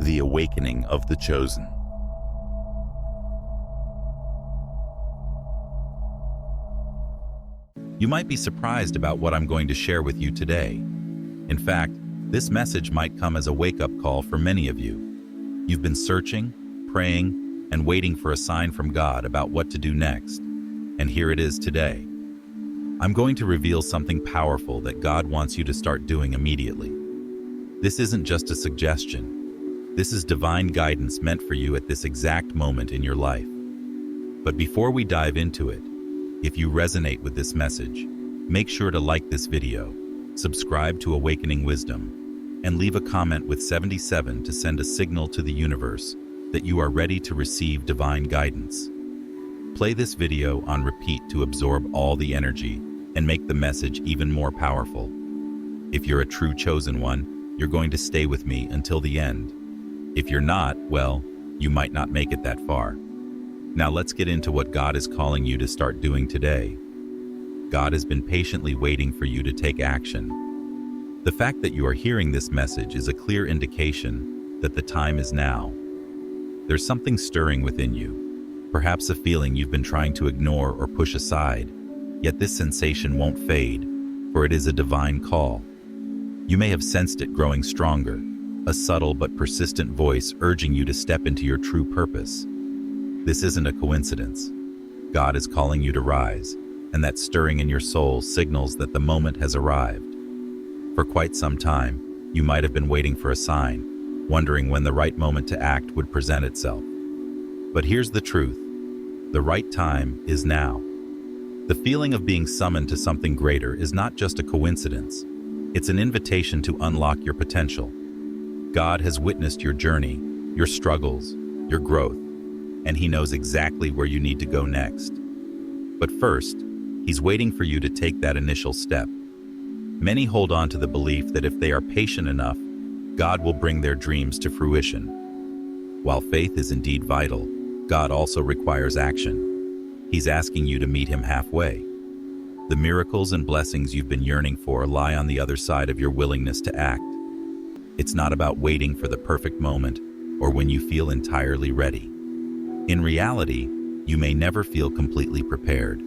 The Awakening of the Chosen. You might be surprised about what I'm going to share with you today. In fact, this message might come as a wake-up call for many of you. You've been searching, praying, and waiting for a sign from God about what to do next. And here it is today. I'm going to reveal something powerful that God wants you to start doing immediately. This isn't just a suggestion. This is divine guidance meant for you at this exact moment in your life. But before we dive into it, if you resonate with this message, make sure to like this video, subscribe to Awakening Wisdom, and leave a comment with 77 to send a signal to the universe that you are ready to receive divine guidance. Play this video on repeat to absorb all the energy and make the message even more powerful. If you're a true chosen one, you're going to stay with me until the end. If you're not, well, you might not make it that far. Now let's get into what God is calling you to start doing today. God has been patiently waiting for you to take action. The fact that you are hearing this message is a clear indication that the time is now. There's something stirring within you, perhaps a feeling you've been trying to ignore or push aside, yet this sensation won't fade, for it is a divine call. You may have sensed it growing stronger, a subtle but persistent voice urging you to step into your true purpose. This isn't a coincidence. God is calling you to rise, and that stirring in your soul signals that the moment has arrived. For quite some time, you might have been waiting for a sign, wondering when the right moment to act would present itself. But here's the truth. The right time is now. The feeling of being summoned to something greater is not just a coincidence. It's an invitation to unlock your potential. God has witnessed your journey, your struggles, your growth, and He knows exactly where you need to go next. But first, He's waiting for you to take that initial step. Many hold on to the belief that if they are patient enough, God will bring their dreams to fruition. While faith is indeed vital, God also requires action. He's asking you to meet Him halfway. The miracles and blessings you've been yearning for lie on the other side of your willingness to act. It's not about waiting for the perfect moment or when you feel entirely ready. In reality, you may never feel completely prepared,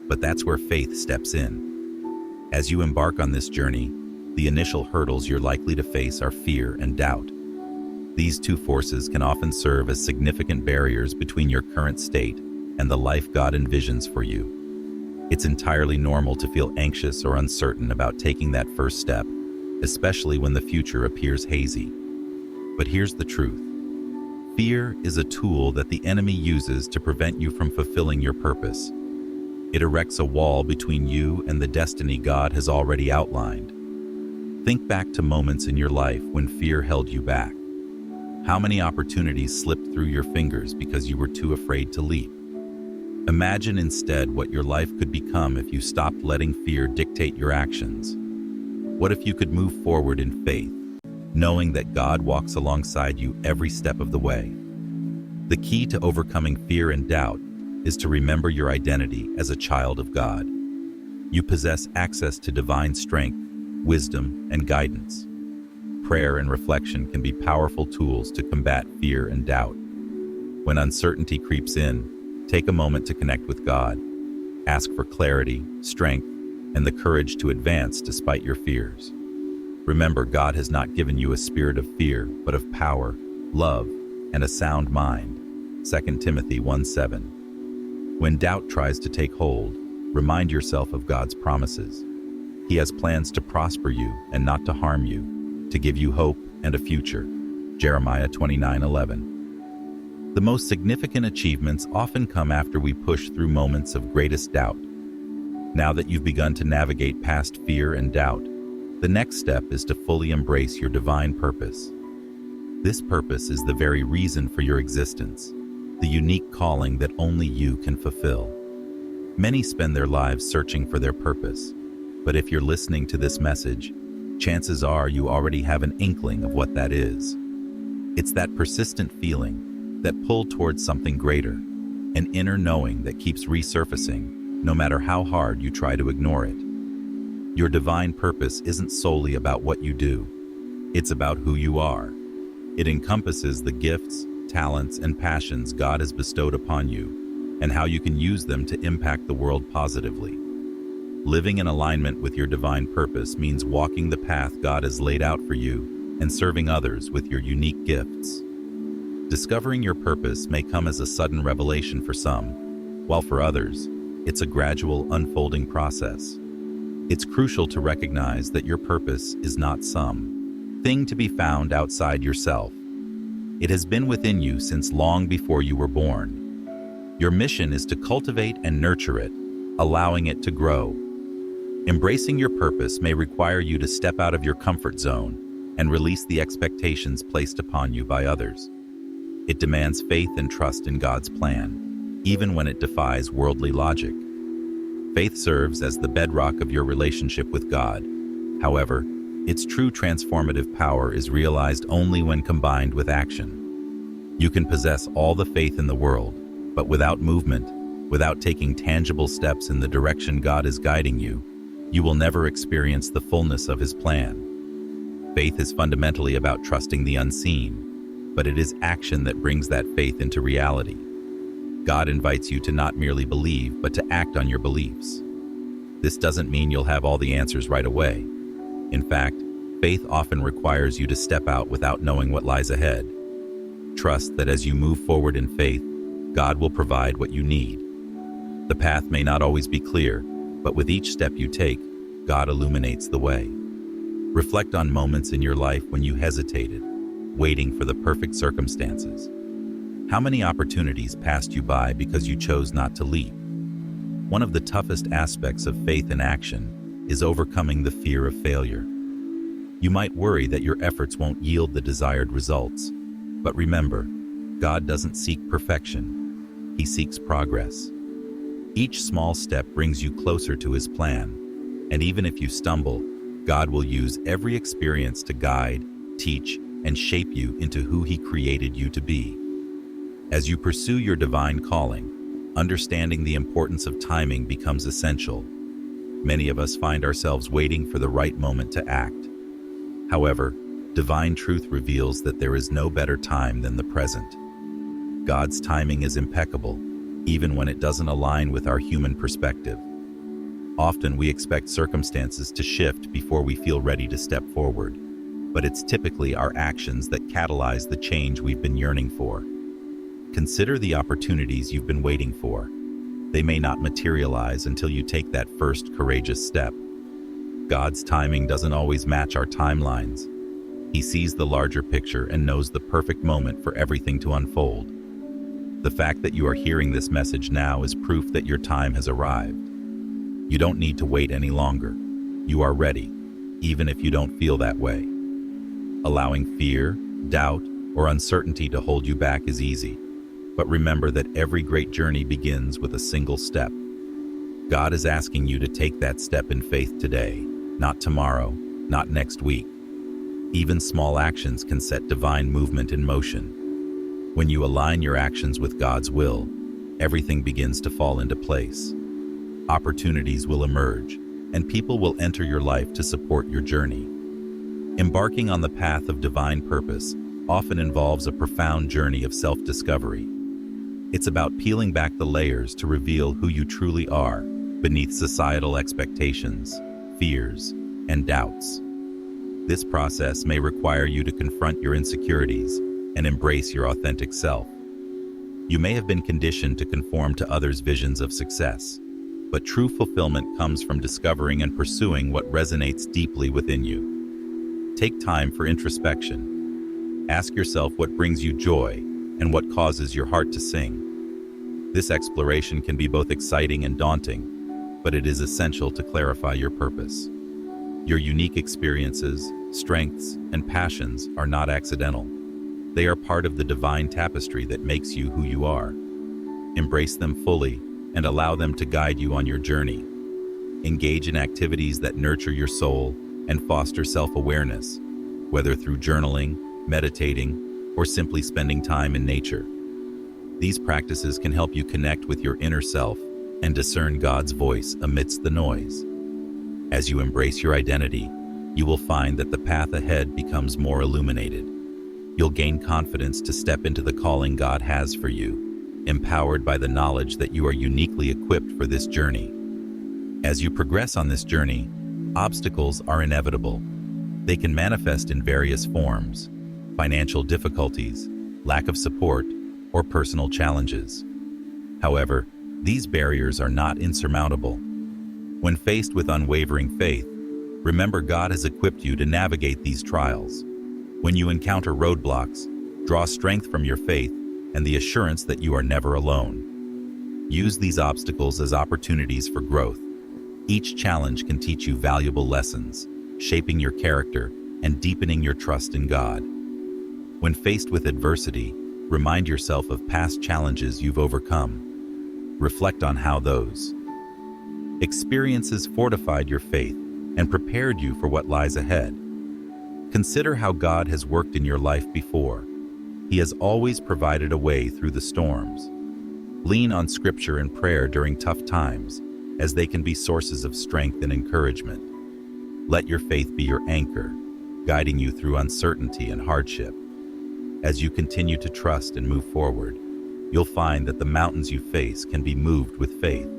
but that's where faith steps in. As you embark on this journey, the initial hurdles you're likely to face are fear and doubt. These two forces can often serve as significant barriers between your current state and the life God envisions for you. It's entirely normal to feel anxious or uncertain about taking that first step, especially when the future appears hazy. But here's the truth. Fear is a tool that the enemy uses to prevent you from fulfilling your purpose. It erects a wall between you and the destiny God has already outlined. Think back to moments in your life when fear held you back. How many opportunities slipped through your fingers because you were too afraid to leap? Imagine instead what your life could become if you stopped letting fear dictate your actions. What if you could move forward in faith, knowing that God walks alongside you every step of the way? The key to overcoming fear and doubt is to remember your identity as a child of God. You possess access to divine strength, wisdom, and guidance. Prayer and reflection can be powerful tools to combat fear and doubt. When uncertainty creeps in, take a moment to connect with God. Ask for clarity, strength, and the courage to advance despite your fears. Remember, God has not given you a spirit of fear, but of power, love, and a sound mind. 2 Timothy 1:7. When doubt tries to take hold, remind yourself of God's promises. He has plans to prosper you and not to harm you, to give you hope and a future. Jeremiah 29:11. The most significant achievements often come after we push through moments of greatest doubt. Now that you've begun to navigate past fear and doubt, the next step is to fully embrace your divine purpose. This purpose is the very reason for your existence, the unique calling that only you can fulfill. Many spend their lives searching for their purpose, but if you're listening to this message, chances are you already have an inkling of what that is. It's that persistent feeling, that pull towards something greater, an inner knowing that keeps resurfacing, no matter how hard you try to ignore it. Your divine purpose isn't solely about what you do. It's about who you are. It encompasses the gifts, talents, and passions God has bestowed upon you, and how you can use them to impact the world positively. Living in alignment with your divine purpose means walking the path God has laid out for you and serving others with your unique gifts. Discovering your purpose may come as a sudden revelation for some, while for others, it's a gradual unfolding process. It's crucial to recognize that your purpose is not some thing to be found outside yourself. It has been within you since long before you were born. Your mission is to cultivate and nurture it, allowing it to grow. Embracing your purpose may require you to step out of your comfort zone and release the expectations placed upon you by others. It demands faith and trust in God's plan, even when it defies worldly logic. Faith serves as the bedrock of your relationship with God. However, its true transformative power is realized only when combined with action. You can possess all the faith in the world, but without movement, without taking tangible steps in the direction God is guiding you, you will never experience the fullness of His plan. Faith is fundamentally about trusting the unseen, but it is action that brings that faith into reality. God invites you to not merely believe, but to act on your beliefs. This doesn't mean you'll have all the answers right away. In fact, faith often requires you to step out without knowing what lies ahead. Trust that as you move forward in faith, God will provide what you need. The path may not always be clear, but with each step you take, God illuminates the way. Reflect on moments in your life when you hesitated, waiting for the perfect circumstances. How many opportunities passed you by because you chose not to leap? One of the toughest aspects of faith in action is overcoming the fear of failure. You might worry that your efforts won't yield the desired results, but remember, God doesn't seek perfection. He seeks progress. Each small step brings you closer to His plan, and even if you stumble, God will use every experience to guide, teach, and shape you into who He created you to be. As you pursue your divine calling, understanding the importance of timing becomes essential. Many of us find ourselves waiting for the right moment to act. However, divine truth reveals that there is no better time than the present. God's timing is impeccable, even when it doesn't align with our human perspective. Often we expect circumstances to shift before we feel ready to step forward, but it's typically our actions that catalyze the change we've been yearning for. Consider the opportunities you've been waiting for. They may not materialize until you take that first courageous step. God's timing doesn't always match our timelines. He sees the larger picture and knows the perfect moment for everything to unfold. The fact that you are hearing this message now is proof that your time has arrived. You don't need to wait any longer. You are ready, even if you don't feel that way. Allowing fear, doubt, or uncertainty to hold you back is easy. But remember that every great journey begins with a single step. God is asking you to take that step in faith today, not tomorrow, not next week. Even small actions can set divine movement in motion. When you align your actions with God's will, everything begins to fall into place. Opportunities will emerge, and people will enter your life to support your journey. Embarking on the path of divine purpose often involves a profound journey of self-discovery. It's about peeling back the layers to reveal who you truly are beneath societal expectations, fears, and doubts. This process may require you to confront your insecurities and embrace your authentic self. You may have been conditioned to conform to others' visions of success, but true fulfillment comes from discovering and pursuing what resonates deeply within you. Take time for introspection. Ask yourself what brings you joy and what causes your heart to sing. This exploration can be both exciting and daunting, but it is essential to clarify your purpose. Your unique experiences, strengths, and passions are not accidental. They are part of the divine tapestry that makes you who you are. Embrace them fully and allow them to guide you on your journey. Engage in activities that nurture your soul and foster self-awareness, whether through journaling, meditating, or simply spending time in nature. These practices can help you connect with your inner self and discern God's voice amidst the noise. As you embrace your identity, you will find that the path ahead becomes more illuminated. You'll gain confidence to step into the calling God has for you, empowered by the knowledge that you are uniquely equipped for this journey. As you progress on this journey, obstacles are inevitable. They can manifest in various forms: financial difficulties, lack of support, or personal challenges. However, these barriers are not insurmountable. When faced with unwavering faith, remember God has equipped you to navigate these trials. When you encounter roadblocks, draw strength from your faith and the assurance that you are never alone. Use these obstacles as opportunities for growth. Each challenge can teach you valuable lessons, shaping your character and deepening your trust in God. When faced with adversity, remind yourself of past challenges you've overcome. Reflect on how those experiences fortified your faith and prepared you for what lies ahead. Consider how God has worked in your life before. He has always provided a way through the storms. Lean on Scripture and prayer during tough times, as they can be sources of strength and encouragement. Let your faith be your anchor, guiding you through uncertainty and hardship. As you continue to trust and move forward, you'll find that the mountains you face can be moved with faith.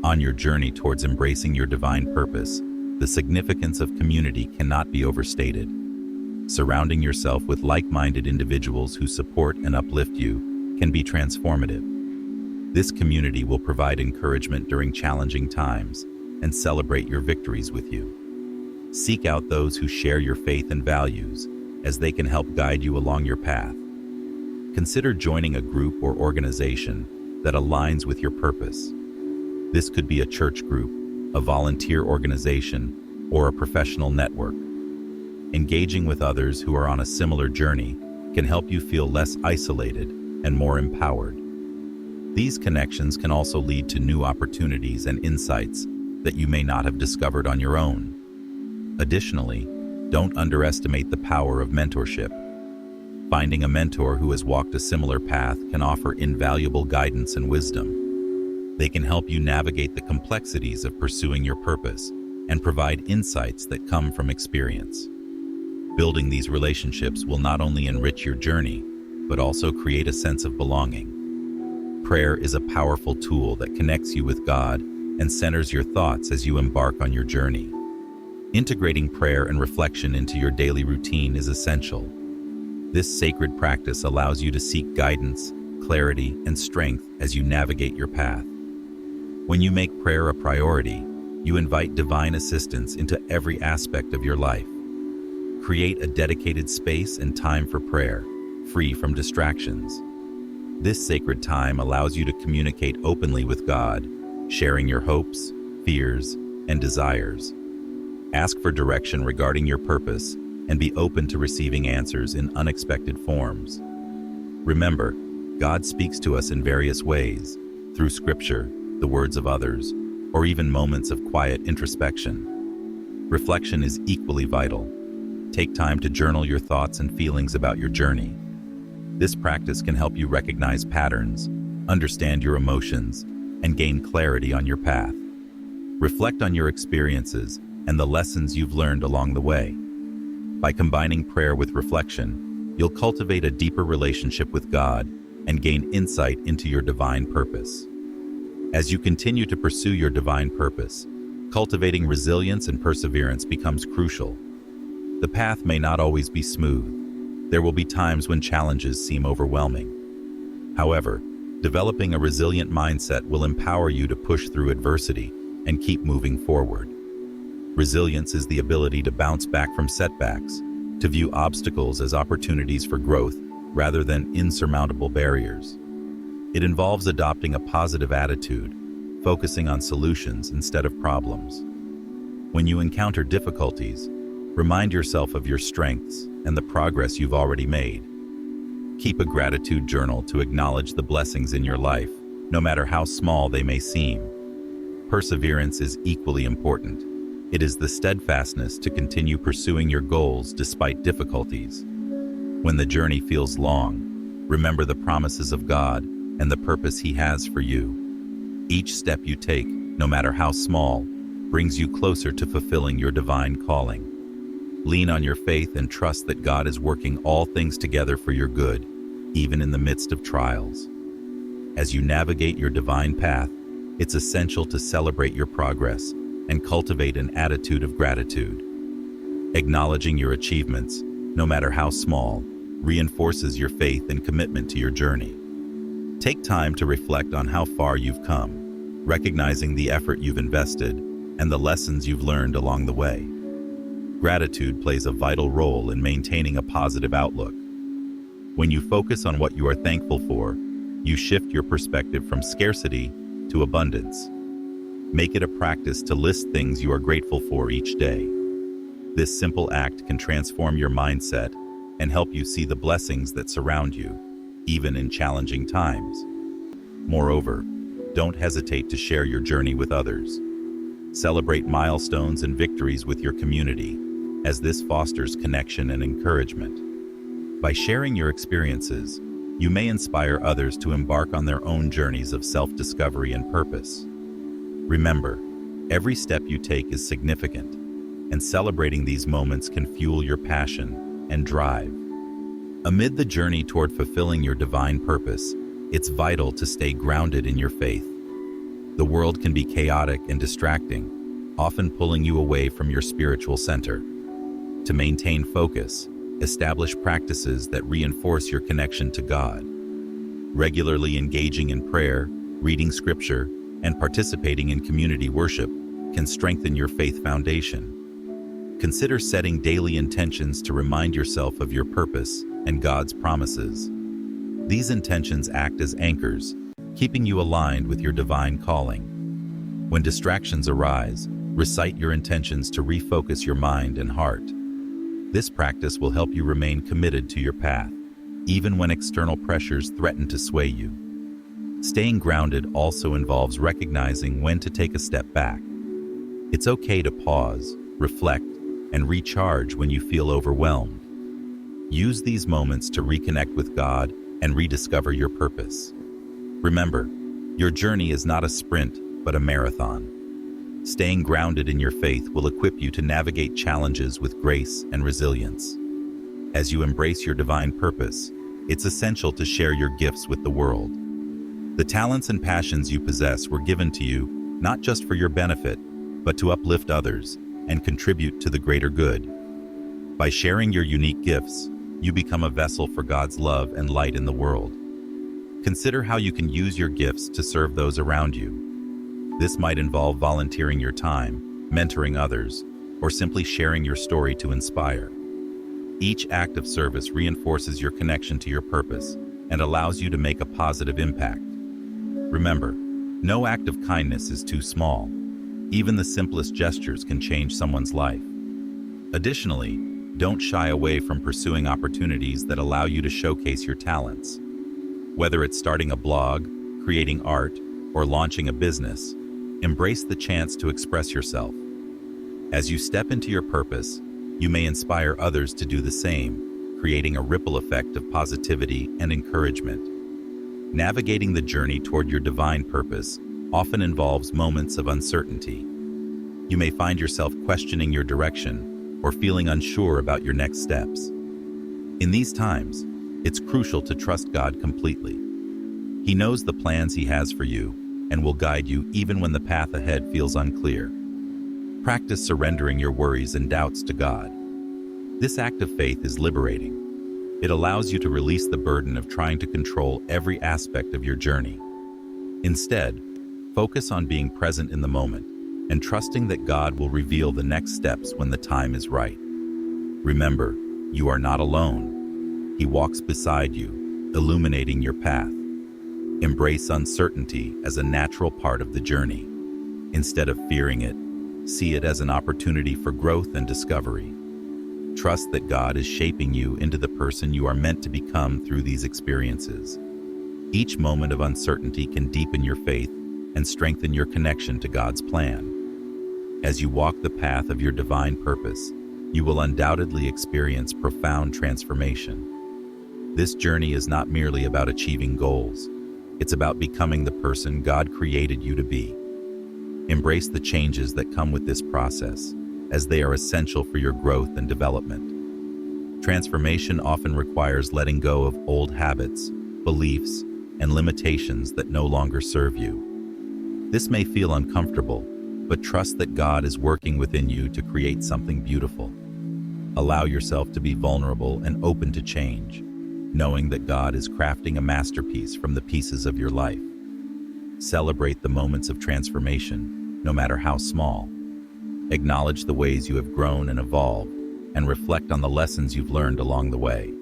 On your journey towards embracing your divine purpose, the significance of community cannot be overstated. Surrounding yourself with like-minded individuals who support and uplift you can be transformative. This community will provide encouragement during challenging times and celebrate your victories with you. Seek out those who share your faith and values, as they can help guide you along your path. Consider joining a group or organization that aligns with your purpose. This could be a church group, a volunteer organization, or a professional network. Engaging with others who are on a similar journey can help you feel less isolated and more empowered. These connections can also lead to new opportunities and insights that you may not have discovered on your own. Additionally, don't underestimate the power of mentorship. Finding a mentor who has walked a similar path can offer invaluable guidance and wisdom. They can help you navigate the complexities of pursuing your purpose and provide insights that come from experience. Building these relationships will not only enrich your journey, but also create a sense of belonging. Prayer is a powerful tool that connects you with God and centers your thoughts as you embark on your journey. Integrating prayer and reflection into your daily routine is essential. This sacred practice allows you to seek guidance, clarity, and strength as you navigate your path. When you make prayer a priority, you invite divine assistance into every aspect of your life. Create a dedicated space and time for prayer, free from distractions. This sacred time allows you to communicate openly with God, sharing your hopes, fears, and desires. Ask for direction regarding your purpose and be open to receiving answers in unexpected forms. Remember, God speaks to us in various ways, through Scripture, the words of others, or even moments of quiet introspection. Reflection is equally vital. Take time to journal your thoughts and feelings about your journey. This practice can help you recognize patterns, understand your emotions, and gain clarity on your path. Reflect on your experiences and the lessons you've learned along the way. By combining prayer with reflection, you'll cultivate a deeper relationship with God and gain insight into your divine purpose. As you continue to pursue your divine purpose, cultivating resilience and perseverance becomes crucial. The path may not always be smooth. There will be times when challenges seem overwhelming. However, developing a resilient mindset will empower you to push through adversity and keep moving forward. Resilience is the ability to bounce back from setbacks, to view obstacles as opportunities for growth rather than insurmountable barriers. It involves adopting a positive attitude, focusing on solutions instead of problems. When you encounter difficulties, remind yourself of your strengths and the progress you've already made. Keep a gratitude journal to acknowledge the blessings in your life, no matter how small they may seem. Perseverance is equally important. It is the steadfastness to continue pursuing your goals despite difficulties. When the journey feels long, remember the promises of God and the purpose He has for you. Each step you take, no matter how small, brings you closer to fulfilling your divine calling. Lean on your faith and trust that God is working all things together for your good, even in the midst of trials. As you navigate your divine path, it's essential to celebrate your progress and cultivate an attitude of gratitude. Acknowledging your achievements, no matter how small, reinforces your faith and commitment to your journey. Take time to reflect on how far you've come, recognizing the effort you've invested and the lessons you've learned along the way. Gratitude plays a vital role in maintaining a positive outlook. When you focus on what you are thankful for, you shift your perspective from scarcity to abundance. Make it a practice to list things you are grateful for each day. This simple act can transform your mindset and help you see the blessings that surround you, even in challenging times. Moreover, don't hesitate to share your journey with others. Celebrate milestones and victories with your community, as this fosters connection and encouragement. By sharing your experiences, you may inspire others to embark on their own journeys of self-discovery and purpose. Remember, every step you take is significant, and celebrating these moments can fuel your passion and drive. Amid the journey toward fulfilling your divine purpose, it's vital to stay grounded in your faith. The world can be chaotic and distracting, often pulling you away from your spiritual center. To maintain focus, establish practices that reinforce your connection to God. Regularly engaging in prayer, reading scripture, and participating in community worship can strengthen your faith foundation. Consider setting daily intentions to remind yourself of your purpose and God's promises. These intentions act as anchors, keeping you aligned with your divine calling. When distractions arise, recite your intentions to refocus your mind and heart. This practice will help you remain committed to your path, even when external pressures threaten to sway you. Staying grounded also involves recognizing when to take a step back. It's okay to pause, reflect, and recharge when you feel overwhelmed. Use these moments to reconnect with God and rediscover your purpose. Remember, your journey is not a sprint, but a marathon. Staying grounded in your faith will equip you to navigate challenges with grace and resilience. As you embrace your divine purpose, it's essential to share your gifts with the world. The talents and passions you possess were given to you not just for your benefit, but to uplift others and contribute to the greater good. By sharing your unique gifts, you become a vessel for God's love and light in the world. Consider how you can use your gifts to serve those around you. This might involve volunteering your time, mentoring others, or simply sharing your story to inspire. Each act of service reinforces your connection to your purpose and allows you to make a positive impact. Remember, no act of kindness is too small. Even the simplest gestures can change someone's life. Additionally, don't shy away from pursuing opportunities that allow you to showcase your talents. Whether it's starting a blog, creating art, or launching a business, embrace the chance to express yourself. As you step into your purpose, you may inspire others to do the same, creating a ripple effect of positivity and encouragement. Navigating the journey toward your divine purpose often involves moments of uncertainty. You may find yourself questioning your direction or feeling unsure about your next steps. In these times, it's crucial to trust God completely. He knows the plans He has for you and will guide you even when the path ahead feels unclear. Practice surrendering your worries and doubts to God. This act of faith is liberating. It allows you to release the burden of trying to control every aspect of your journey. Instead, focus on being present in the moment and trusting that God will reveal the next steps when the time is right. Remember, you are not alone. He walks beside you, illuminating your path. Embrace uncertainty as a natural part of the journey. Instead of fearing it, see it as an opportunity for growth and discovery. Trust that God is shaping you into the person you are meant to become through these experiences. Each moment of uncertainty can deepen your faith and strengthen your connection to God's plan. As you walk the path of your divine purpose, you will undoubtedly experience profound transformation. This journey is not merely about achieving goals. It's about becoming the person God created you to be. Embrace the changes that come with this process, as they are essential for your growth and development. Transformation often requires letting go of old habits, beliefs, and limitations that no longer serve you. This may feel uncomfortable, but trust that God is working within you to create something beautiful. Allow yourself to be vulnerable and open to change, knowing that God is crafting a masterpiece from the pieces of your life. Celebrate the moments of transformation, no matter how small. Acknowledge the ways you have grown and evolved, and reflect on the lessons you've learned along the way.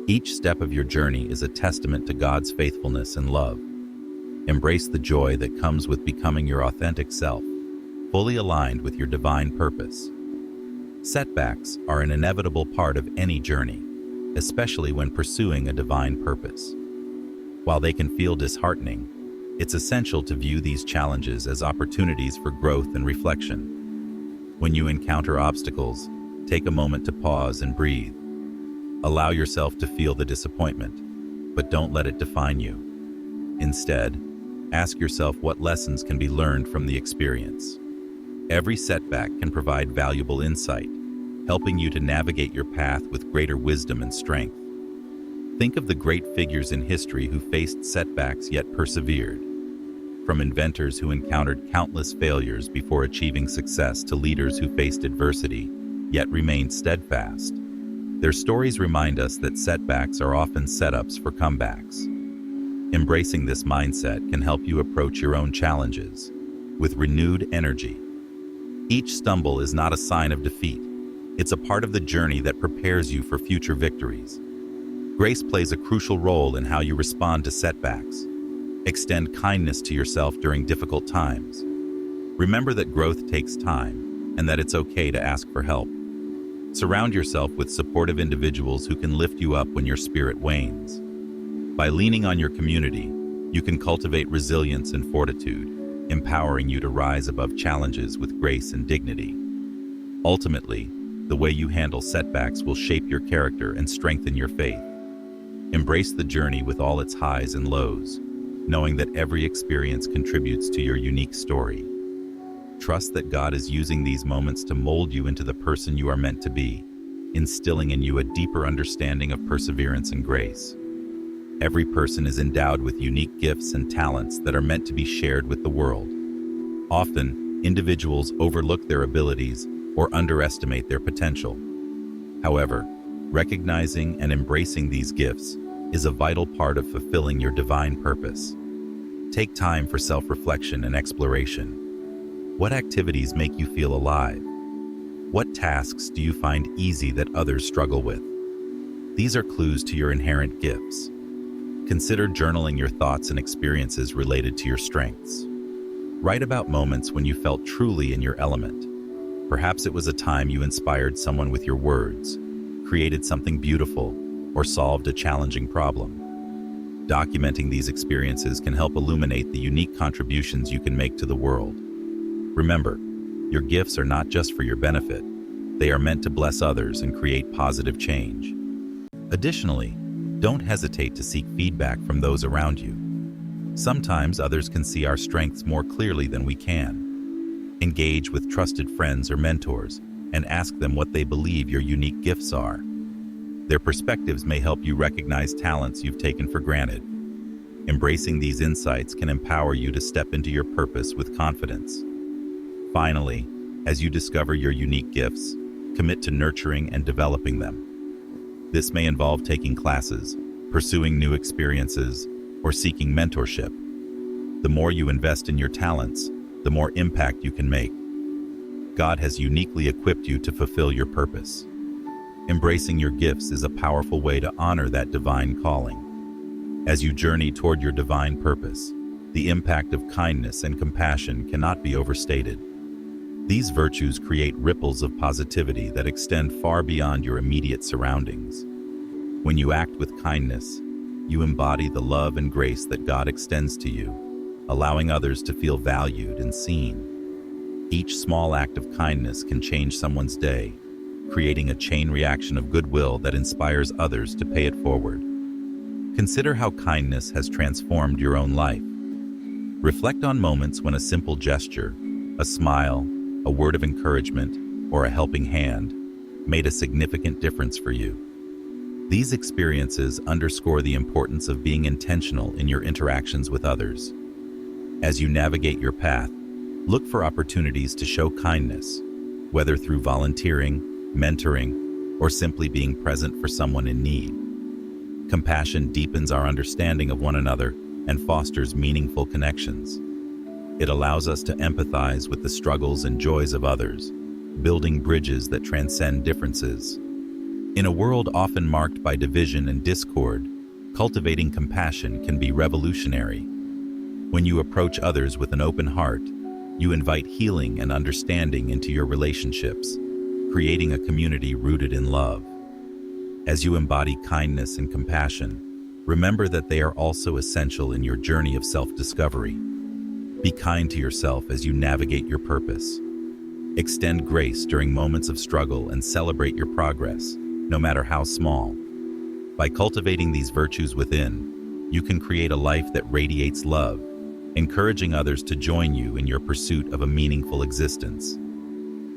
Each step of your journey is a testament to God's faithfulness and love. Embrace the joy that comes with becoming your authentic self, fully aligned with your divine purpose. Setbacks are an inevitable part of any journey, especially when pursuing a divine purpose. While they can feel disheartening, it's essential to view these challenges as opportunities for growth and reflection. When you encounter obstacles, take a moment to pause and breathe. Allow yourself to feel the disappointment, but don't let it define you. Instead, ask yourself what lessons can be learned from the experience. Every setback can provide valuable insight, helping you to navigate your path with greater wisdom and strength. Think of the great figures in history who faced setbacks yet persevered. From inventors who encountered countless failures before achieving success to leaders who faced adversity, yet remained steadfast. Their stories remind us that setbacks are often setups for comebacks. Embracing this mindset can help you approach your own challenges with renewed energy. Each stumble is not a sign of defeat. It's a part of the journey that prepares you for future victories. Grace plays a crucial role in how you respond to setbacks. Extend kindness to yourself during difficult times. Remember that growth takes time and that it's okay to ask for help. Surround yourself with supportive individuals who can lift you up when your spirit wanes. By leaning on your community, you can cultivate resilience and fortitude, empowering you to rise above challenges with grace and dignity. Ultimately, the way you handle setbacks will shape your character and strengthen your faith. Embrace the journey with all its highs and lows, knowing that every experience contributes to your unique story. Trust that God is using these moments to mold you into the person you are meant to be, instilling in you a deeper understanding of perseverance and grace. Every person is endowed with unique gifts and talents that are meant to be shared with the world. Often, individuals overlook their abilities or underestimate their potential. However, recognizing and embracing these gifts is a vital part of fulfilling your divine purpose. Take time for self-reflection and exploration. What activities make you feel alive? What tasks do you find easy that others struggle with? These are clues to your inherent gifts. Consider journaling your thoughts and experiences related to your strengths. Write about moments when you felt truly in your element. Perhaps it was a time you inspired someone with your words, created something beautiful, or solved a challenging problem. Documenting these experiences can help illuminate the unique contributions you can make to the world. Remember, your gifts are not just for your benefit. They are meant to bless others and create positive change. Additionally, don't hesitate to seek feedback from those around you. Sometimes others can see our strengths more clearly than we can. Engage with trusted friends or mentors and ask them what they believe your unique gifts are. Their perspectives may help you recognize talents you've taken for granted. Embracing these insights can empower you to step into your purpose with confidence. Finally, as you discover your unique gifts, commit to nurturing and developing them. This may involve taking classes, pursuing new experiences, or seeking mentorship. The more you invest in your talents, the more impact you can make. God has uniquely equipped you to fulfill your purpose. Embracing your gifts is a powerful way to honor that divine calling. As you journey toward your divine purpose, the impact of kindness and compassion cannot be overstated. These virtues create ripples of positivity that extend far beyond your immediate surroundings. When you act with kindness, you embody the love and grace that God extends to you, allowing others to feel valued and seen. Each small act of kindness can change someone's day, creating a chain reaction of goodwill that inspires others to pay it forward. Consider how kindness has transformed your own life. Reflect on moments when a simple gesture, a smile, a word of encouragement, or a helping hand made a significant difference for you. These experiences underscore the importance of being intentional in your interactions with others. As you navigate your path, look for opportunities to show kindness, whether through volunteering, mentoring, or simply being present for someone in need. Compassion deepens our understanding of one another and fosters meaningful connections. It allows us to empathize with the struggles and joys of others, building bridges that transcend differences. In a world often marked by division and discord, cultivating compassion can be revolutionary. When you approach others with an open heart, you invite healing and understanding into your relationships, creating a community rooted in love. As you embody kindness and compassion, remember that they are also essential in your journey of self-discovery. Be kind to yourself as you navigate your purpose. Extend grace during moments of struggle and celebrate your progress, no matter how small. By cultivating these virtues within, you can create a life that radiates love, encouraging others to join you in your pursuit of a meaningful existence.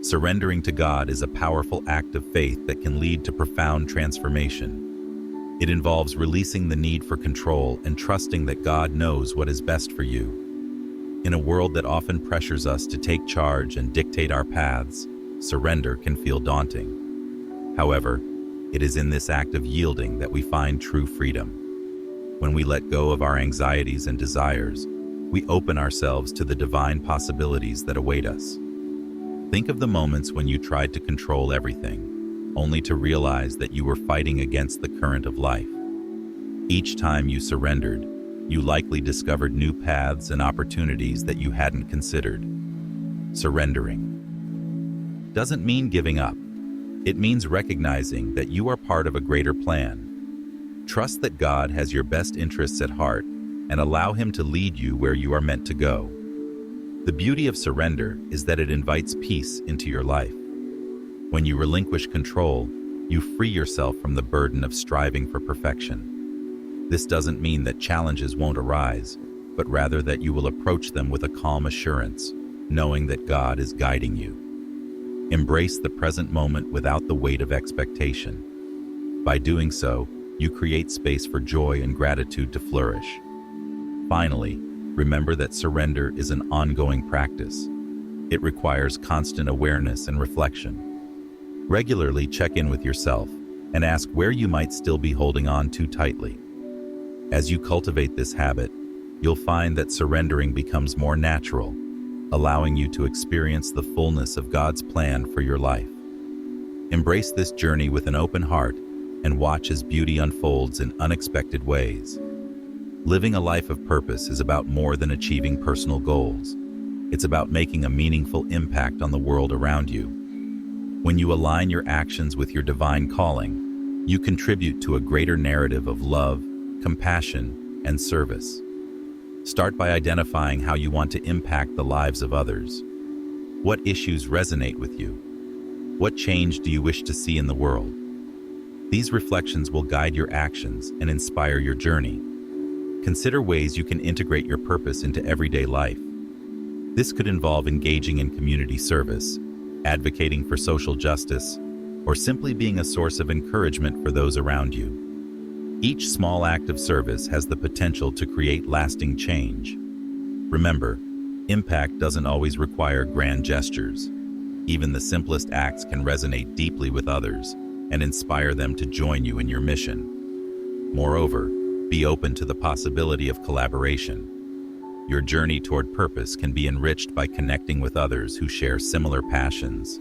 Surrendering to God is a powerful act of faith that can lead to profound transformation. It involves releasing the need for control and trusting that God knows what is best for you. In a world that often pressures us to take charge and dictate our paths, surrender can feel daunting. However, it is in this act of yielding that we find true freedom. When we let go of our anxieties and desires, we open ourselves to the divine possibilities that await us. Think of the moments when you tried to control everything, only to realize that you were fighting against the current of life. Each time you surrendered, you likely discovered new paths and opportunities that you hadn't considered. Surrendering doesn't mean giving up. It means recognizing that you are part of a greater plan. Trust that God has your best interests at heart and allow Him to lead you where you are meant to go. The beauty of surrender is that it invites peace into your life. When you relinquish control, you free yourself from the burden of striving for perfection. This doesn't mean that challenges won't arise, but rather that you will approach them with a calm assurance, knowing that God is guiding you. Embrace the present moment without the weight of expectation. By doing so, you create space for joy and gratitude to flourish. Finally, remember that surrender is an ongoing practice. It requires constant awareness and reflection. Regularly check in with yourself and ask where you might still be holding on too tightly. As you cultivate this habit, you'll find that surrendering becomes more natural, allowing you to experience the fullness of God's plan for your life. Embrace this journey with an open heart and watch as beauty unfolds in unexpected ways. Living a life of purpose is about more than achieving personal goals. It's about making a meaningful impact on the world around you. When you align your actions with your divine calling, you contribute to a greater narrative of love, compassion, and service. Start by identifying how you want to impact the lives of others. What issues resonate with you? What change do you wish to see in the world? These reflections will guide your actions and inspire your journey. Consider ways you can integrate your purpose into everyday life. This could involve engaging in community service, advocating for social justice, or simply being a source of encouragement for those around you. Each small act of service has the potential to create lasting change. Remember, impact doesn't always require grand gestures. Even the simplest acts can resonate deeply with others and inspire them to join you in your mission. Moreover, be open to the possibility of collaboration. Your journey toward purpose can be enriched by connecting with others who share similar passions.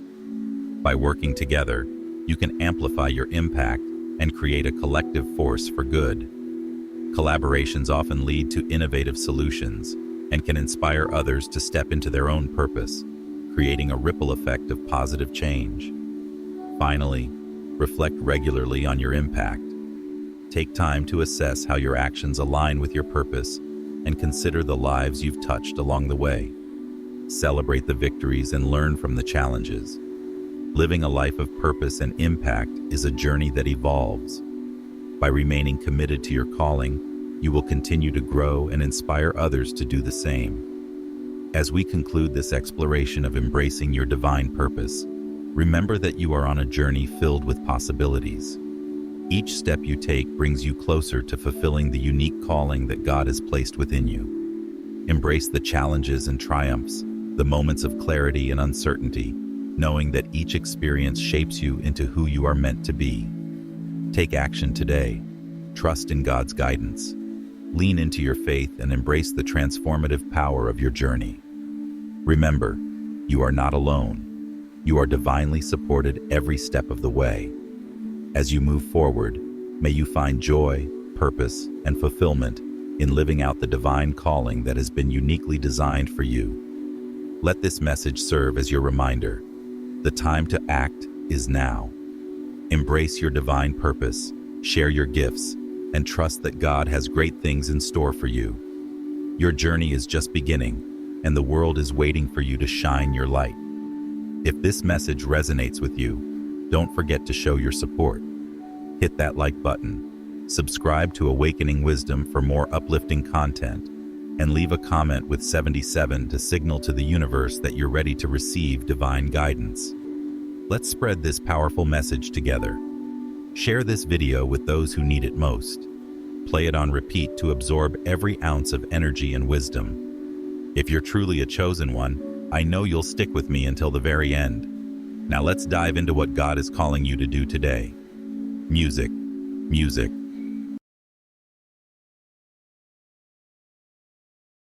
By working together, you can amplify your impact and create a collective force for good. Collaborations often lead to innovative solutions and can inspire others to step into their own purpose, creating a ripple effect of positive change. Finally, reflect regularly on your impact. Take time to assess how your actions align with your purpose and consider the lives you've touched along the way. Celebrate the victories and learn from the challenges. Living a life of purpose and impact is a journey that evolves. By remaining committed to your calling, you will continue to grow and inspire others to do the same. As we conclude this exploration of embracing your divine purpose, Remember that you are on a journey filled with possibilities. Each step you take brings you closer to fulfilling the unique calling that God has placed within you. Embrace the challenges and triumphs, the moments of clarity and uncertainty, knowing that each experience shapes you into who you are meant to be. Take action today. Trust in God's guidance. Lean into your faith and embrace the transformative power of your journey. Remember, you are not alone. You are divinely supported every step of the way. As you move forward, may you find joy, purpose, and fulfillment in living out the divine calling that has been uniquely designed for you. Let this message serve as your reminder. The time to act is now. Embrace your divine purpose, share your gifts, and trust that God has great things in store for you. Your journey is just beginning, and the world is waiting for you to shine your light. If this message resonates with you, don't forget to show your support. Hit that like button, subscribe to Awakening Wisdom for more uplifting content, and leave a comment with 77 to signal to the universe that you're ready to receive divine guidance. Let's spread this powerful message together. Share this video with those who need it most. Play it on repeat to absorb every ounce of energy and wisdom. If you're truly a chosen one, I know you'll stick with me until the very end. Now let's dive into what God is calling you to do today. Music, music,